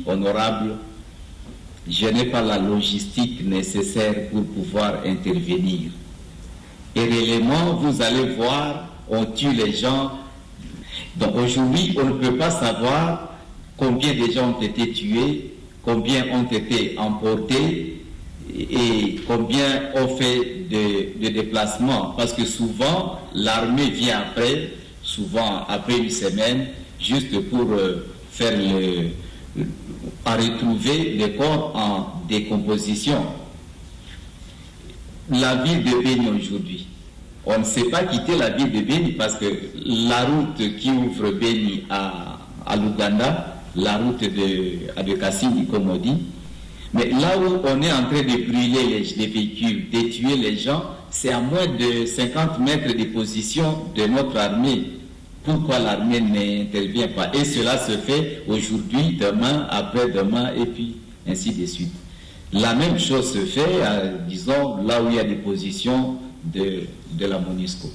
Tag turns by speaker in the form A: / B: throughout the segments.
A: honorable, je n'ai pas la logistique nécessaire pour pouvoir intervenir. Et réellement, vous allez voir, on tue les gens. Donc aujourd'hui, on ne peut pas savoir combien de gens ont été tués, combien ont été emportés et combien ont fait de déplacements. Parce que souvent, l'armée vient après, souvent après une semaine, juste pour faire à retrouver les corps en décomposition. La ville de Béni aujourd'hui, on ne sait pas quitter la ville de Béni parce que la route qui ouvre Béni à l'Ouganda, la route de Kassini, comme on dit, mais là où on est en train de brûler les véhicules, de tuer les gens, c'est à moins de 50 mètres de position de notre armée. Pourquoi l'armée n'intervient pas? Et cela se fait aujourd'hui, demain, après-demain, et puis ainsi de suite. La même chose se fait, disons, là où il y a des positions de la MONUSCO.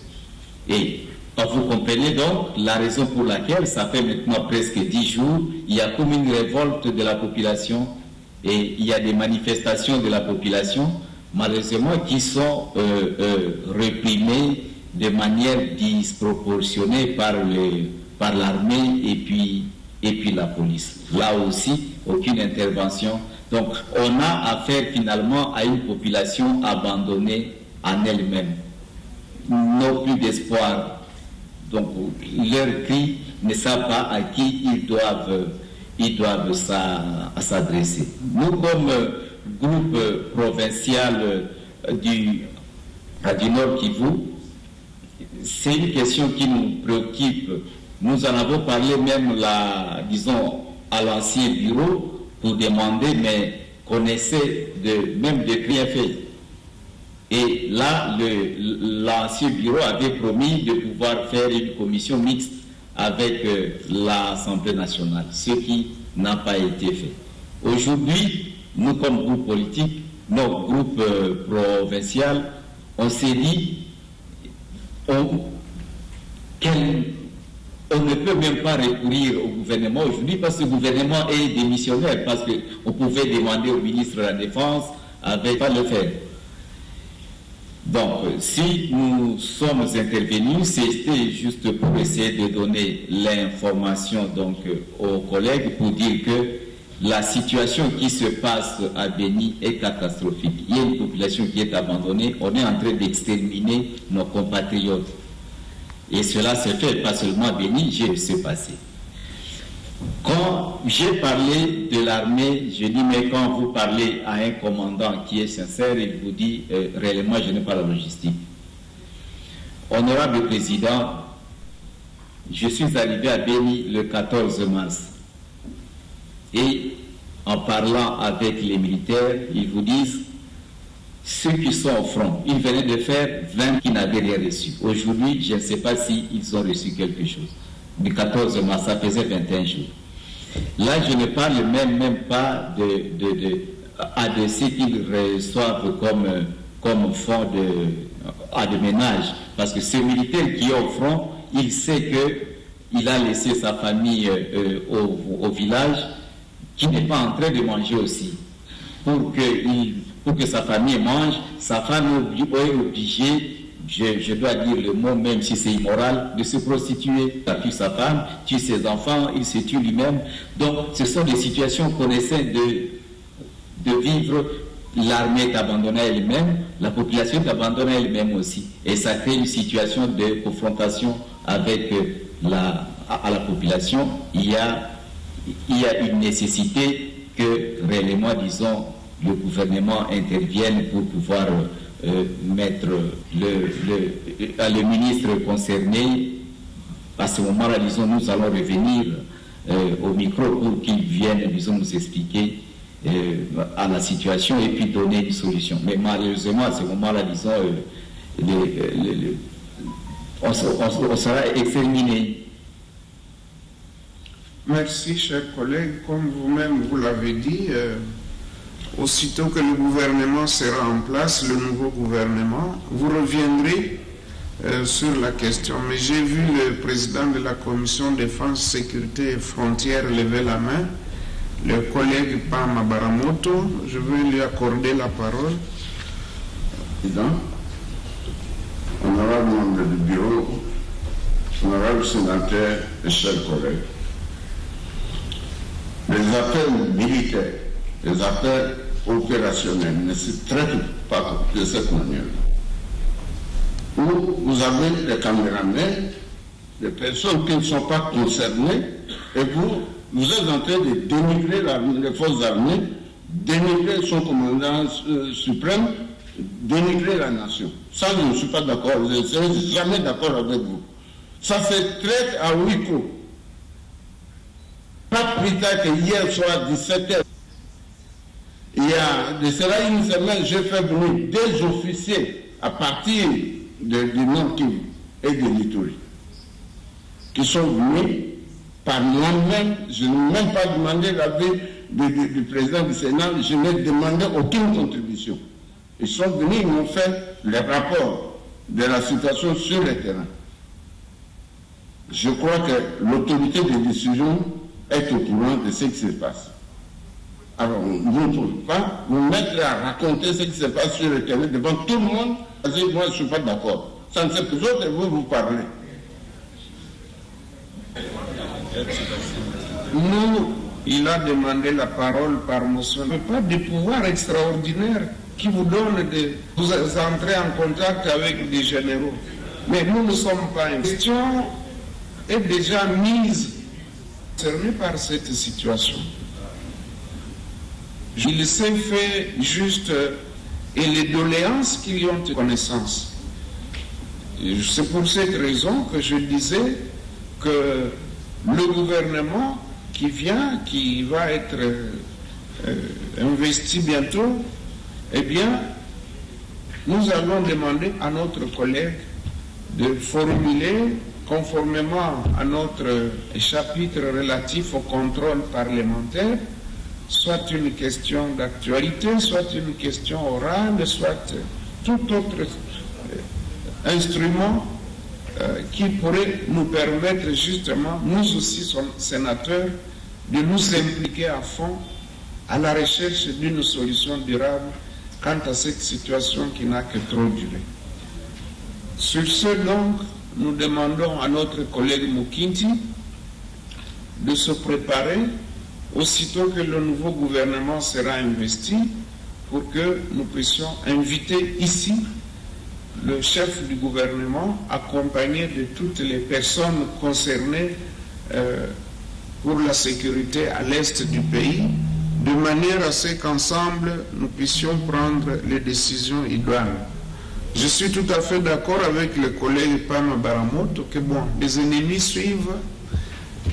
A: Et vous comprenez donc la raison pour laquelle, ça fait maintenant presque 10 jours, il y a comme une révolte de la population et il y a des manifestations de la population, malheureusement, qui sont réprimées de manière disproportionnée par l'armée et puis la police. Là aussi, aucune intervention. Donc, on a affaire finalement à une population abandonnée en elle-même. N'ont plus d'espoir. Donc, leurs cris ne savent pas à qui ils doivent s'adresser. Nous, comme groupe provincial du Nord Kivu, c'est une question qui nous préoccupe. Nous en avons parlé même disons, à l'ancien bureau pour demander, mais qu'on essaie même de rien faire. Et là, l'ancien bureau avait promis de pouvoir faire une commission mixte avec l'Assemblée nationale, ce qui n'a pas été fait. Aujourd'hui, nous, comme groupe politique, notre groupe provincial, on s'est dit on ne peut même pas recourir au gouvernement aujourd'hui parce que le gouvernement est démissionnaire, parce qu'on pouvait demander au ministre de la Défense, avec pas le faire. Donc, si nous sommes intervenus, c'était juste pour essayer de donner l'information donc aux collègues pour dire que la situation qui se passe à Béni est catastrophique. Il y a une population qui est abandonnée, on est en train d'exterminer nos compatriotes. Et cela se fait pas seulement à Béni, j'ai vu se passer. Quand j'ai parlé de l'armée, je dis, mais quand vous parlez à un commandant qui est sincère, il vous dit, réellement, je n'ai pas la logistique. Honorable Président, je suis arrivé à Béni le 14 mars. Et en parlant avec les militaires, ils vous disent, ceux qui sont au front, ils venaient de faire 20 qui n'avaient rien reçu. Aujourd'hui, je ne sais pas s'ils ont reçu quelque chose. Du 14 mars, ça faisait 21 jours. Là, je ne parle même pas de ce qu'ils reçoivent comme fonds de ménage. Parce que ce militaire qui est au front, il sait qu'il a laissé sa famille au village, qui n'est pas en train de manger aussi. Pour que sa famille mange, sa femme est obligée, je dois dire le mot, même si c'est immoral, de se prostituer. Il tue sa femme, tue ses enfants, il se tue lui-même. Donc, ce sont des situations qu'on essaie de vivre. L'armée est abandonnée à elle-même, la population est abandonnée à elle-même aussi. Et ça crée une situation de confrontation avec la population. Il y a une nécessité que réellement, disons, le gouvernement intervienne pour pouvoir mettre le ministre concerné. À ce moment-là, disons, nous allons revenir au micro pour qu'il vienne, disons, nous expliquer à la situation et puis donner une solution. Mais malheureusement, à ce moment-là, disons, on sera exterminé.
B: Merci, chers collègues. Comme vous-même, vous l'avez dit, aussitôt que le gouvernement sera en place, le nouveau gouvernement, vous reviendrez sur la question. Mais j'ai vu le président de la Commission Défense, Sécurité et Frontières lever la main. le collègue Pama Baramoto. Je vais lui accorder la parole.
C: Président, honorable membre du bureau, honorable sénateur et chers collègues, les appels militaires, les appels opérationnels ne se traitent pas de cette manière. Vous avez des caméramans, des personnes qui ne sont pas concernées, et vous êtes en train de dénigrer les forces armées, dénigrer son commandant suprême, dénigrer la nation. Ça, je ne suis pas d'accord, je ne serai jamais d'accord avec vous. Ça se traite à huis clos. Pas plus tard que hier soir, 17h, il y a de cela une semaine, j'ai fait venir des officiers à partir du Nord Kivu et de l'Ituri, qui sont venus par moi-même. Je n'ai même pas demandé l'avis du président du Sénat, je n'ai demandé aucune contribution. Ils sont venus, ils m'ont fait les rapports de la situation sur le terrain. Je crois que l'autorité de décision est au courant de ce qui se passe. Alors, vous ne pouvez pas vous mettre à raconter ce qui se passe sur le terrain devant tout le monde, parce que moi je ne suis pas d'accord. Ça ne sait que d'autres vous parlez.
B: Nous, il a demandé la parole par motion. Mais pas de pouvoir extraordinaire qui vous donne de vous entrer en contact avec des généraux. Mais nous ne sommes pas. Une question est déjà mise concernée par cette situation. Il s'est fait juste et les doléances qu'ils ont connaissance. C'est pour cette raison que je disais que le gouvernement qui vient, qui va être investi bientôt, eh bien, nous allons demander à notre collègue de formuler, conformément à notre chapitre relatif au contrôle parlementaire, soit une question d'actualité, soit une question orale, soit tout autre instrument qui pourrait nous permettre justement, nous aussi sénateurs, de nous impliquer à fond à la recherche d'une solution durable quant à cette situation qui n'a que trop duré. Sur ce donc, nous demandons à notre collègue Mukinti de se préparer aussitôt que le nouveau gouvernement sera investi pour que nous puissions inviter ici le chef du gouvernement accompagné de toutes les personnes concernées pour la sécurité à l'est du pays, de manière à ce qu'ensemble nous puissions prendre les décisions idoines. Je suis tout à fait d'accord avec le collègue Pama Baramoto que bon, les ennemis suivent,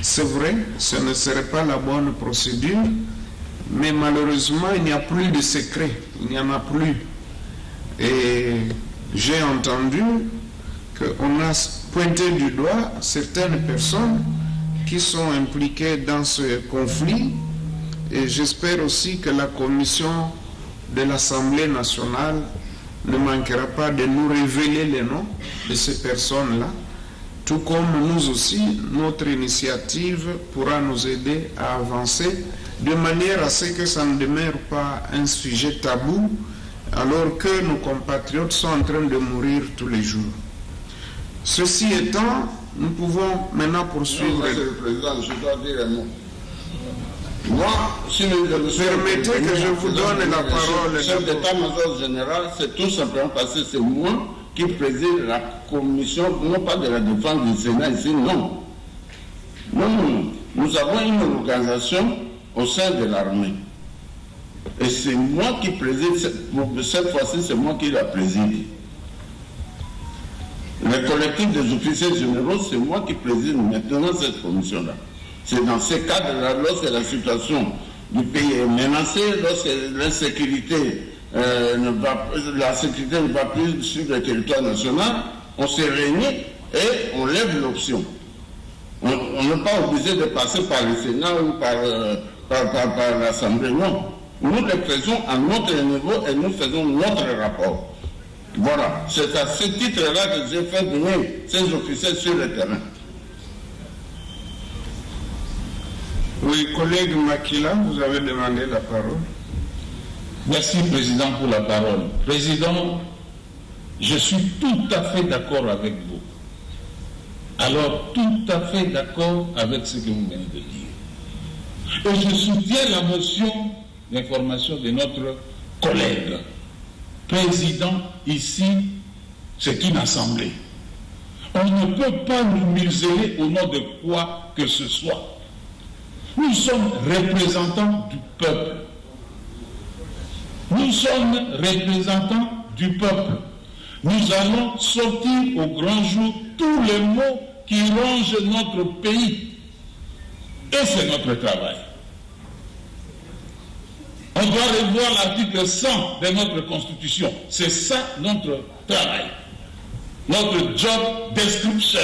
B: c'est vrai, ce ne serait pas la bonne procédure, mais malheureusement il n'y a plus de secret, il n'y en a plus. Et j'ai entendu qu'on a pointé du doigt certaines personnes qui sont impliquées dans ce conflit, et j'espère aussi que la commission de l'Assemblée nationale ne manquera pas de nous révéler les noms de ces personnes-là, tout comme nous aussi, notre initiative pourra nous aider à avancer de manière à ce que ça ne demeure pas un sujet tabou, alors que nos compatriotes sont en train de mourir tous les jours. Ceci étant, nous pouvons maintenant poursuivre.
C: Non, Monsieur le Président, je dois dire un mot. Moi, si
B: permettez que je vous donne la parole.
C: Le chef d'état-major général, c'est tout simplement parce que c'est moi qui préside la commission, non pas de la défense du Sénat ici, non. Non. Nous avons une organisation au sein de l'armée. Et c'est moi qui préside, cette fois-ci, c'est moi qui la préside. Le collectif des officiers généraux, c'est moi qui préside maintenant cette commission-là. C'est dans ces cadres-là, lorsque la situation du pays est menacée, lorsque l'insécurité, la sécurité ne va plus sur le territoire national, on se réunit et on lève l'option. On n'est pas obligé de passer par le Sénat ou par l'Assemblée, non. Nous le faisons à notre niveau et nous faisons notre rapport. Voilà, c'est à ce titre-là que j'ai fait venir ces officiers sur le terrain.
B: Oui, collègue Makila, vous avez demandé la parole.
D: Merci, Président, pour la parole. Président, je suis tout à fait d'accord avec vous. Alors, tout à fait d'accord avec ce que vous venez de dire. Et je soutiens la motion d'information de notre collègue. Président, ici, c'est une assemblée. On ne peut pas nous museler au nom de quoi que ce soit. Nous sommes représentants du peuple. Nous sommes représentants du peuple. Nous allons sortir au grand jour tous les maux qui rongent notre pays. Et c'est notre travail. On doit revoir l'article 100 de notre Constitution. C'est ça notre travail. Notre job description.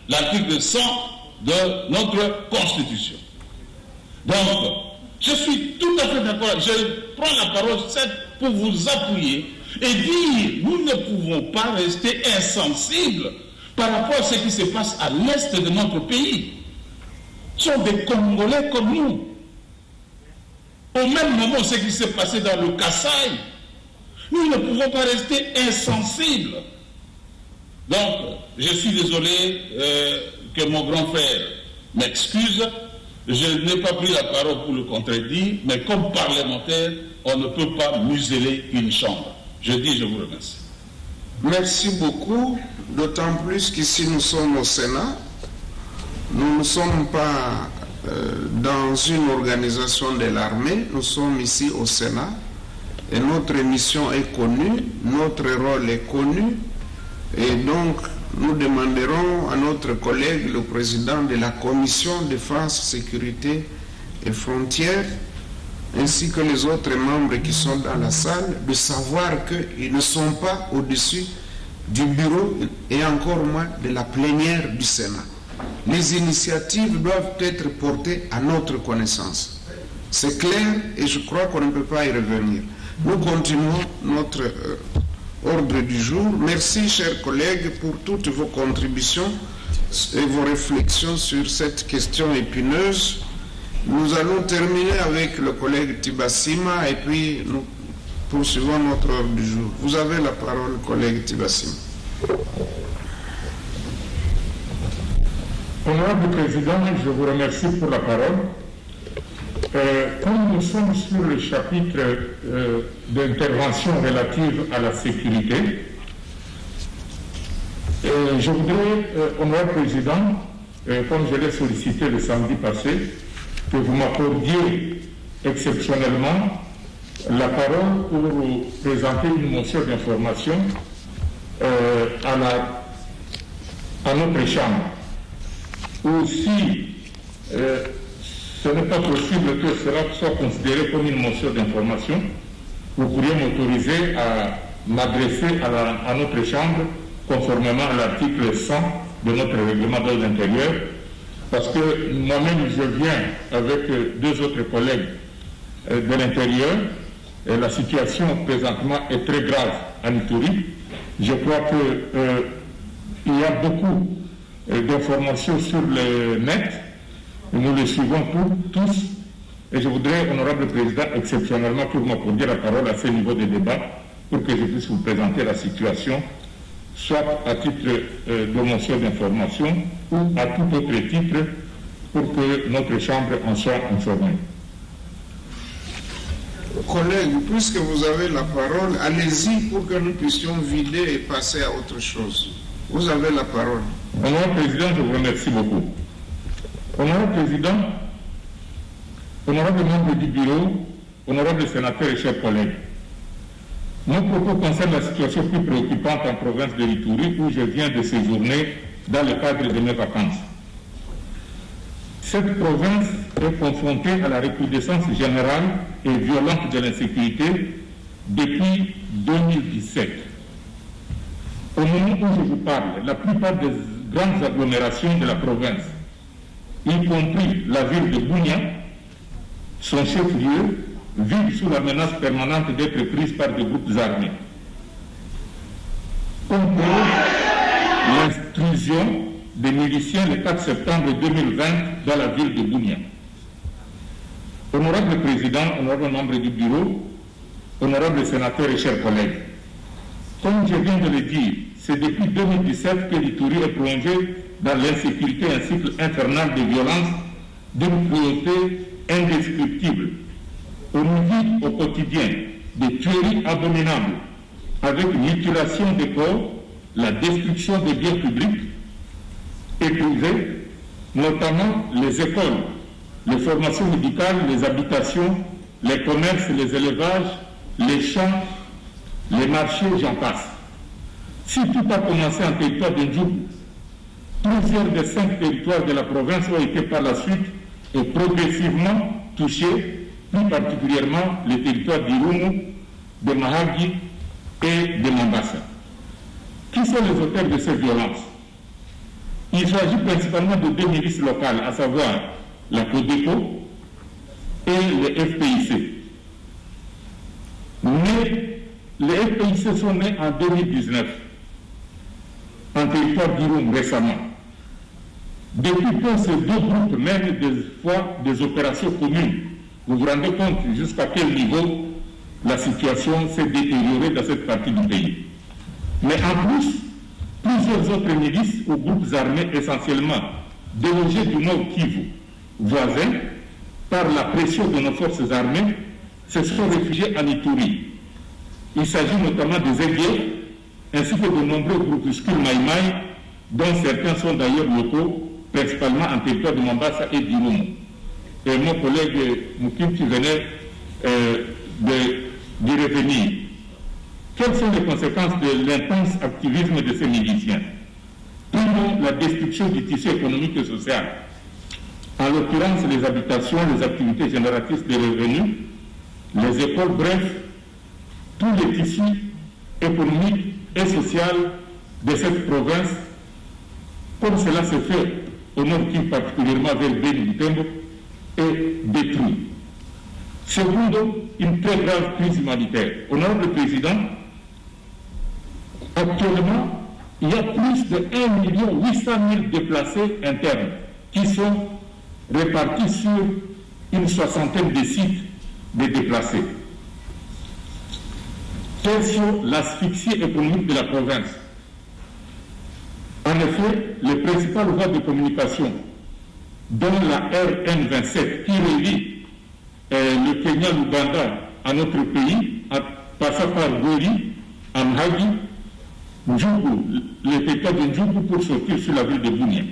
D: L'article 100 de notre Constitution. Donc, je suis tout à fait d'accord. Je prends la parole pour vous appuyer et dire, nous ne pouvons pas rester insensibles par rapport à ce qui se passe à l'est de notre pays. Ce sont des Congolais comme nous. Au même moment, ce qui s'est passé dans le Kasaï, nous ne pouvons pas rester insensibles. Donc, je suis désolé que mon grand frère m'excuse. Je n'ai pas pris la parole pour le contredire, mais comme parlementaire, on ne peut pas museler une chambre. Je vous remercie.
B: Merci beaucoup, d'autant plus qu'ici nous sommes au Sénat. Nous ne sommes pas dans une organisation de l'armée, nous sommes ici au Sénat et notre mission est connue, notre rôle est connu et donc nous demanderons à notre collègue, le président de la Commission Défense, Sécurité et Frontières, ainsi que les autres membres qui sont dans la salle, de savoir qu'ils ne sont pas au-dessus du bureau et encore moins de la plénière du Sénat. Les initiatives doivent être portées à notre connaissance. C'est clair et je crois qu'on ne peut pas y revenir. Nous continuons notre ordre du jour. Merci, chers collègues, pour toutes vos contributions et vos réflexions sur cette question épineuse. Nous allons terminer avec le collègue Tibassima et puis nous poursuivons notre ordre du jour. Vous avez la parole, collègue Tibassima.
E: Honorable Président, je vous remercie pour la parole. Comme nous sommes sur le chapitre d'intervention relative à la sécurité, je voudrais, Honorable Président, comme je l'ai sollicité le samedi passé, que vous m'accordiez exceptionnellement la parole pour présenter une motion d'information à notre Chambre. Ou si ce n'est pas possible que cela soit considéré comme une motion d'information, vous pourriez m'autoriser à m'adresser à notre Chambre conformément à l'article 100 de notre règlement de l'intérieur, parce que moi-même je viens avec deux autres collègues de l'intérieur, et la situation présentement est très grave en Ituri. Je crois qu'il y a beaucoup d'informations sur le net, nous les suivons tous, et je voudrais, Honorable Président, exceptionnellement que vous m'accordiez la parole à ce niveau de débat pour que je puisse vous présenter la situation, soit à titre de motion d'information ou à tout autre titre pour que notre Chambre en soit informée.
B: Collègues, puisque vous avez la parole, allez-y pour que nous puissions vider et passer à autre chose. Vous avez la parole.
E: Honorable Président, je vous remercie beaucoup. Honorable Président, honorable membre du bureau, honorable sénateur et chers collègues, mon propos concerne la situation plus préoccupante en province de l'Ituri où je viens de séjourner dans le cadre de mes vacances. Cette province est confrontée à la recrudescence générale et violente de l'insécurité depuis 2017. Au moment où je vous parle, la plupart des grandes agglomérations de la province, y compris la ville de Bunia, son chef-lieu, vivent sous la menace permanente d'être prises par des groupes armés. On peut l'intrusion des miliciens le 4 septembre 2020 dans la ville de Bunia. Honorable Président, honorable membre du bureau, honorables sénateurs et chers collègues, comme je viens de le dire, c'est depuis 2017 que l'Ituri est plongé dans l'insécurité et un cycle infernal de violence d'une cruauté indescriptible. On y vit au quotidien des tueries abominables avec mutilation des corps, la destruction des biens publics et privés, notamment les écoles, les formations médicales, les habitations, les commerces, les élevages, les champs, les marchés, j'en passe. Si tout a commencé en territoire de Ndjougou, plusieurs des 5 territoires de la province ont été par la suite et progressivement touchés, plus particulièrement les territoires d'Irumu, de Mahagi et de Mombasa. Qui sont les auteurs de ces violences? Il s'agit principalement de 2 milices locales, à savoir la CODECO et les FPIC. Mais les FPIC sont nés en 2019, en territoire d'Irumu récemment. Depuis que ces 2 groupes mènent des fois des opérations communes, vous vous rendez compte jusqu'à quel niveau la situation s'est détériorée dans cette partie du pays. Mais en plus, plusieurs autres milices ou groupes armés essentiellement délogés du Nord Kivu voisin, par la pression de nos forces armées, se sont réfugiés en Ituri. Il s'agit notamment des Aiguilles, ainsi que de nombreux groupuscules Maïmaï, dont certains sont d'ailleurs locaux, principalement en territoire de Mombasa et d'Irumu. Et mon collègue Moukim qui venait d'y revenir. Quelles sont les conséquences de l'intense activisme de ces miliciens? Premièrement, la destruction du tissu économique et social. En l'occurrence, les habitations, les activités génératrices de revenus, les écoles, bref, tous les tissus économiques et sociaux de cette province, comme cela se fait au Nord Kivu, particulièrement vers Beni-Butembo, est détruit. Secondo, une très grave crise humanitaire. Honorable Président, actuellement, il y a plus de 1 800 000 déplacés internes qui sont répartis sur une soixantaine de sites de déplacés. Tertio, l'asphyxie économique de la province. En effet, les principales voies de communication, dont la RN27 qui relie le Kenya, l'Ouganda à notre pays, passant par Gori, Amhagi, Ndjougou, les territoires de Ndjougou pour sortir sur la ville de Bunia.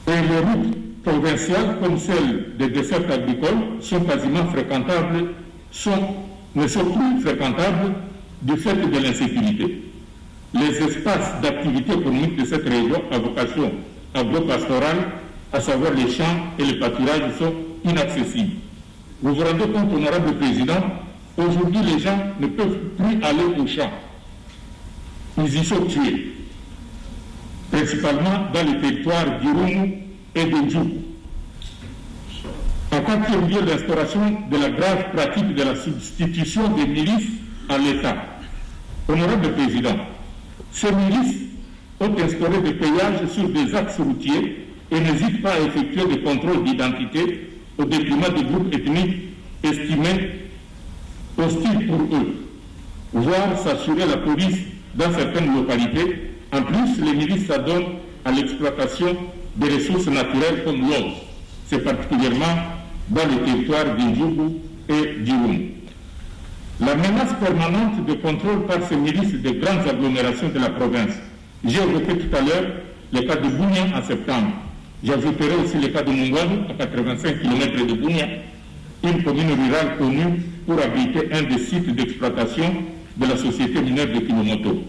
E: Et les routes provinciales, comme celles des dessertes agricoles, sont quasiment fréquentables, ne sont plus fréquentables du fait de l'insécurité. Les espaces d'activité économique de cette région à vocation agro-pastorale, à savoir les champs et les pâturages, sont inaccessibles. Vous vous rendez compte, honorable Président, aujourd'hui les gens ne peuvent plus aller aux champs. Ils y sont tués, principalement dans les territoires d'Irumu et de Ndjougou. En 4e lieu, l'instauration de la grave pratique de la substitution des milices à l'État. Honorable Président, ces milices ont instauré des péages sur des axes routiers et n'hésitent pas à effectuer des contrôles d'identité au détriment des groupes ethniques estimés hostiles pour eux, voire s'assurer la police dans certaines localités. En plus, les milices s'adonnent à l'exploitation des ressources naturelles comme l'eau. C'est particulièrement dans les territoires d'Ndjougou et d'Irumu. La menace permanente de contrôle par ces milices des grandes agglomérations de la province. J'ai évoqué tout à l'heure le cas de Bunia en septembre. J'ajouterai aussi le cas de Mungwalu, à 85 km de Bunia, une commune rurale connue pour abriter un des sites d'exploitation de la société minière de Kinomoto.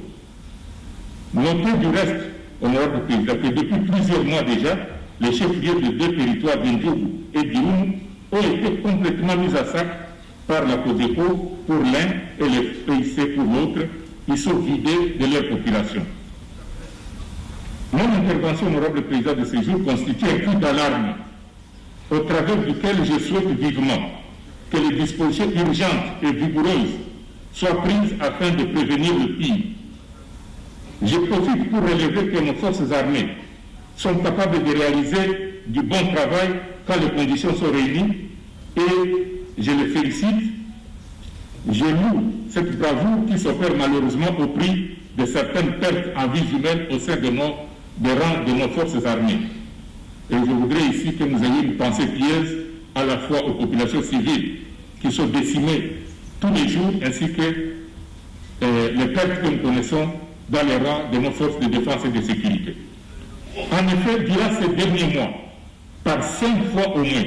E: Notez du reste, honorable Président, que depuis plusieurs mois déjà, les chefs-lieux de 2 territoires d'Ndjougou et d'Irumu ont été complètement mis à sac par la CODECO pour l'un et les PIC pour l'autre. Ils sont vidés de leur population. Mon intervention, honorable Président, de ce jour constitue un cri d'alarme au travers duquel je souhaite vivement que les dispositions urgentes et vigoureuses soient prises afin de prévenir le pire. Je profite pour relever que nos forces armées sont capables de réaliser du bon travail quand les conditions sont réunies et je le félicite. Je loue cette bravoure qui s'opère malheureusement au prix de certaines pertes en vie humaine au sein des rangs de nos forces armées. Et je voudrais ici que nous ayons une pensée pieuse à la fois aux populations civiles qui sont décimées tous les jours, ainsi que les pertes que nous connaissons dans les rangs de nos forces de défense et de sécurité. En effet, durant ces derniers mois, par 5 fois au moins,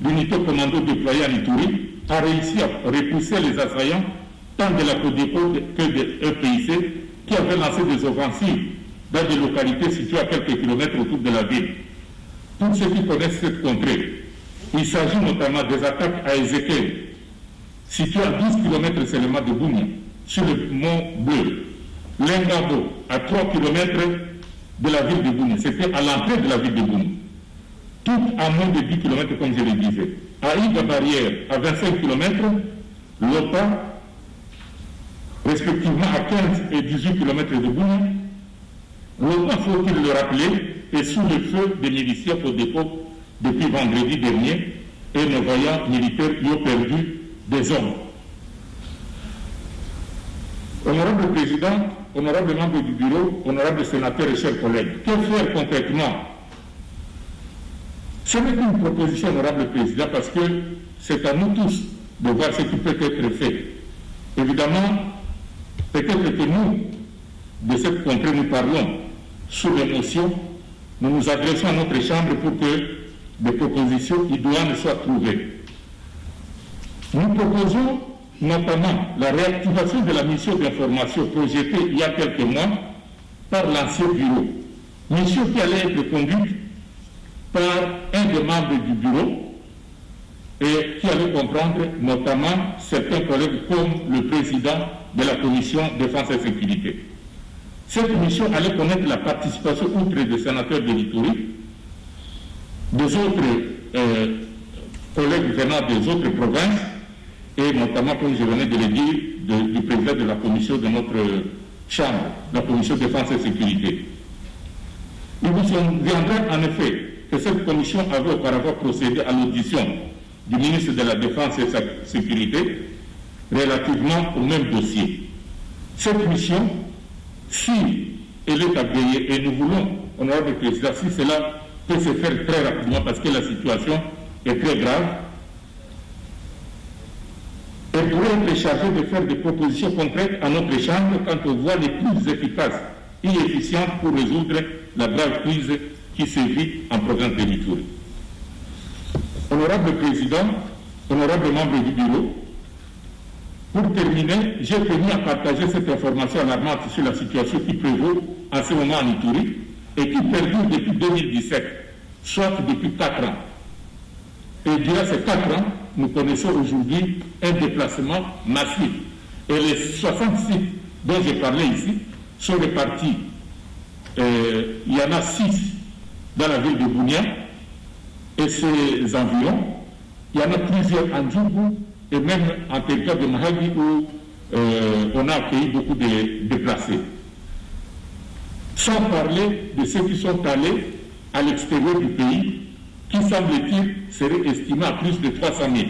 E: l'unité commando déployée à Ituri a réussi à repousser les assaillants tant de la CODECO que de EPIC qui avaient lancé des offensives dans des localités situées à quelques kilomètres autour de la ville. Pour ceux qui connaissent cette contrée, il s'agit notamment des attaques à Ézéchiel, situé à 12 km seulement de Bunia, sur le mont Bleu, Lengabo, à 3 km de la ville de Bunia. C'était à l'entrée de la ville de Bunia. Tout à moins de 10 km, comme je le disais. À Iga Barrière, à 25 km, Lota, respectivement à 15 et 18 km de Bunia. Lota, faut-il le rappeler, est sous le feu des miliciens au dépôt depuis vendredi dernier et nos voyants militaires y ont perdu des hommes. Honorable Président, honorable membre du bureau, honorable sénateur et chers collègues, que faire concrètement? Ce n'est qu'une proposition, honorable Président, parce que c'est à nous tous de voir ce qui peut être fait. Évidemment, peut-être que nous, de cette contrée, nous parlons sous l'émotion, nous nous adressons à notre Chambre pour que des propositions idoines soient trouvées. Nous proposons notamment la réactivation de la mission d'information projetée il y a quelques mois par l'ancien bureau. Mission qui allait être conduite par un des membres du bureau et qui allait comprendre notamment certains collègues comme le président de la commission défense et sécurité. Cette mission allait connaître la participation outre des sénateurs de l'Ituri, des autres collègues venant des autres provinces, et notamment, comme je venais de le dire, du président de la commission de notre chambre, la commission défense et sécurité. Il vous souviendra en effet que cette commission avait auparavant procédé à l'audition du ministre de la Défense et de la Sécurité relativement au même dossier. Cette mission, si elle est agréée, et nous voulons, honorable président, si cela peut se faire très rapidement parce que la situation est très grave, elle pourrait être chargée de faire des propositions concrètes à notre Chambre quant aux voies les plus efficaces et efficientes pour résoudre la grave crise qui sévit en province de l'Ituri. Honorable Président, honorable membre du bureau, pour terminer, j'ai tenu à partager cette information alarmante sur la situation qui prévaut en ce moment en Ituri et qui perdure depuis 2017, soit depuis 4 ans. Et durant ces 4 ans, nous connaissons aujourd'hui un déplacement massif. Et les 60 sites dont j'ai parlé ici sont répartis. Il y en a 6 dans la ville de Bunia et ses environs. Il y en a plusieurs en Djougou et même en territoire de Mahagi où on a accueilli beaucoup de déplacés. Sans parler de ceux qui sont allés à l'extérieur du pays, qui semble-t-il serait estimé à plus de 300 000.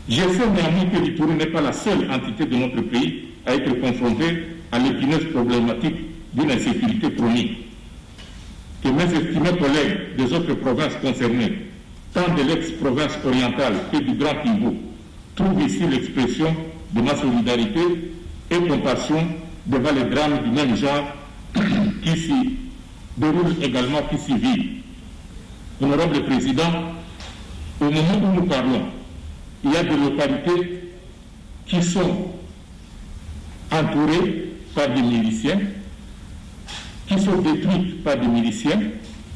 E: Je sais néanmoins que l'Ituri n'est pas la seule entité de notre pays à être confrontée à l'épineuse problématique d'une insécurité chronique. Que mes estimés collègues des autres provinces concernées, tant de l'ex-province orientale que du Grand Kivu, trouvent ici l'expression de ma solidarité et compassion devant les drames du même genre qui s'y déroulent également, qui s'y vivent. Honorable Président, au moment où nous parlons, il y a des localités qui sont entourées par des miliciens, qui sont détruites par des miliciens,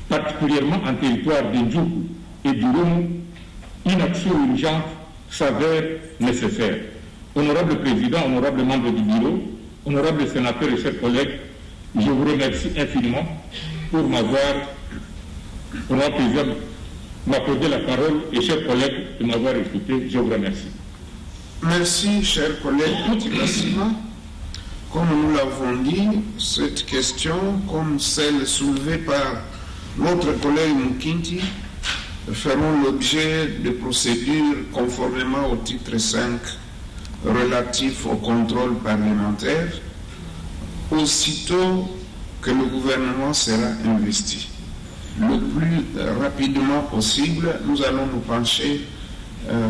E: particulièrement en territoire de Djougou et du Roumou. Une action urgente s'avère nécessaire. Honorable Président, honorable membre du bureau, honorable sénateur et chers collègues, je vous remercie infiniment pour m'accorder la parole et chers collègues de m'avoir écouté. Je vous remercie.
B: Merci, chers collègues. Comme nous l'avons dit, cette question, comme celle soulevée par notre collègue Mukinti, feront l'objet de procédures conformément au titre 5 relatif au contrôle parlementaire, aussitôt que le gouvernement sera investi. Le plus rapidement possible, nous allons nous pencher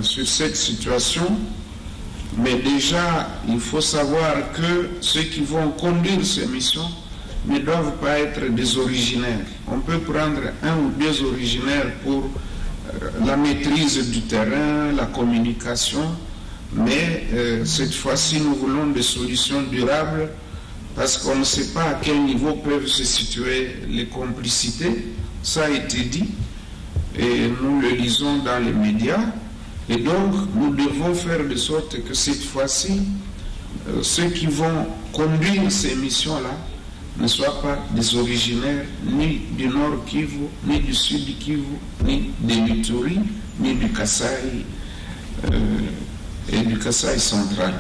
B: sur cette situation, mais déjà, il faut savoir que ceux qui vont conduire ces missions ne doivent pas être des originaires. On peut prendre un ou deux originaires pour la maîtrise du terrain, la communication, mais cette fois-ci, nous voulons des solutions durables parce qu'on ne sait pas à quel niveau peuvent se situer les complicités. Ça a été dit et nous le lisons dans les médias. Et donc, nous devons faire de sorte que cette fois-ci, ceux qui vont conduire ces missions-là ne soient pas des originaires ni du Nord Kivu, ni du Sud Kivu, ni de l'Ituri, ni du Kasaï et du Kasaï central.